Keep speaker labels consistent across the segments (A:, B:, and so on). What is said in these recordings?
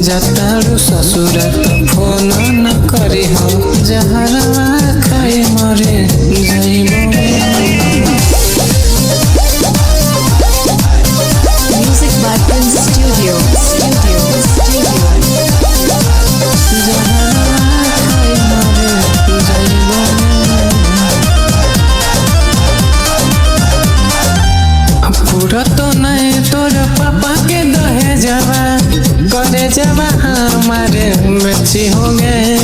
A: जतारू ससुर तो फोन न करी हो जहरवा खाई मरे जाइबो।
B: Music by Prince Studio.
A: जहरवा खाई मरे जाइबो। पूरा तो नहीं तोर पापा के दहे जावा करे जावा हमारे बेची हो गए।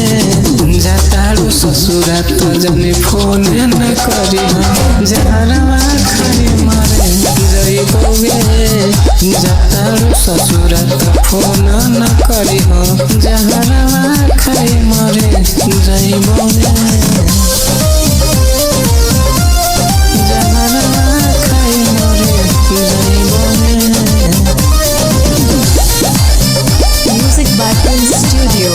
A: जतारू ससुरा तो जनी फोन न करी हो जहरवा खाई मरे जाइबोगे। जतारू ससुरा तो फोन न करी हो जहरवा खाई मरे जाइबोगे।
B: Music by Prince Studio.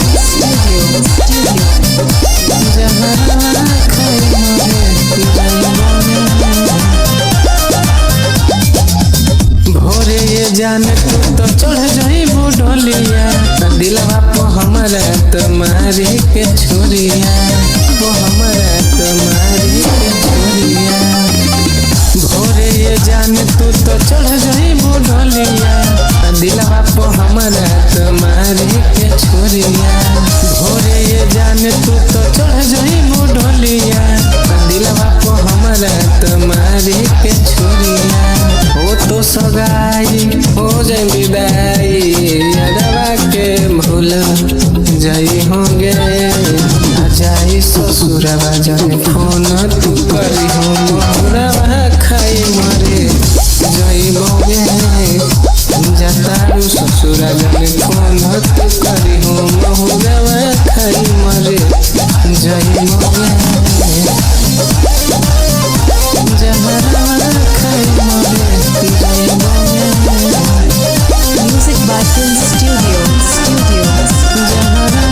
A: भोरे ये जाने तू तो चढ़ जाइबो डोलिया दिलवा पो हमरा तुम्हारी के छोरिया वो हमरा तुम्हारी के छोरिया। भोरे ये जाने तू तो चढ़ जाइबो डोलिया दिलवा पो हमरा तुम्हारी के छोरिया। भोरे ये जाने तू तो चढ़ जाइबो डोलिया दिलवा पो हमरा तुम्हारी के छोरिया। हो तो सगाई हो जाए विदाई यादवा के भूल जाई होंगे। आ जाई ससुरवा जाने फोन तू करी हो मोहरवा खाई मरे जाइबोगे। जतारू ससुरा जाने फोन तू करी हो मोहरवा खाई मरे जाइबोगे। जहरवा खाई मरे जाइबोगे।
B: Music by Prince Studio.
A: जहरवा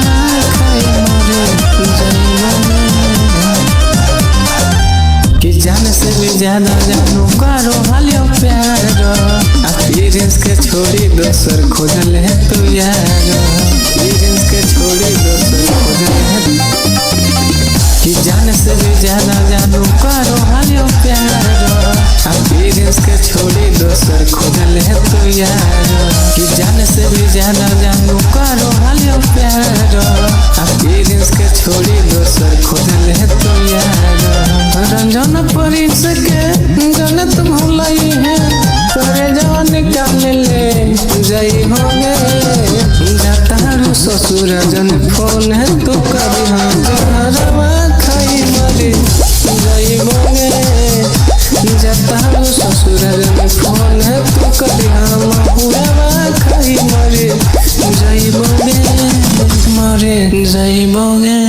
A: खाई मरे जाइबोगे। कि जान से भी ज्यादा जानू करो हालियो प्यार एक्सपीरियंस के छोड़ी दोसर खोजल है तू यार। एक्सपीरियंस के छोड़ी दोसर खोजल है कि जान से भी ज्यादा जानू करो हालियो प्यार एक्सपीरियंस के छोड़ी दोसर खोजल है तू यार। कि जान से भी ज्यादा जानू करो हालियो प्यार एक्सपीरियंस के छोड़ी दोसर खोजल है तू यार। रंजन परिस के जन तुम भुलाई है करे जवान निकाल ले जाई होंगे। जतारू ससुर जन फोन है तू कभी हाँ जहरवा खाई मरे जाइबोगे। जतारू ससुर जन फोन है तू कभी हाँ महुरवा खाई मरे जाइबोगे मरे जाइबोगे।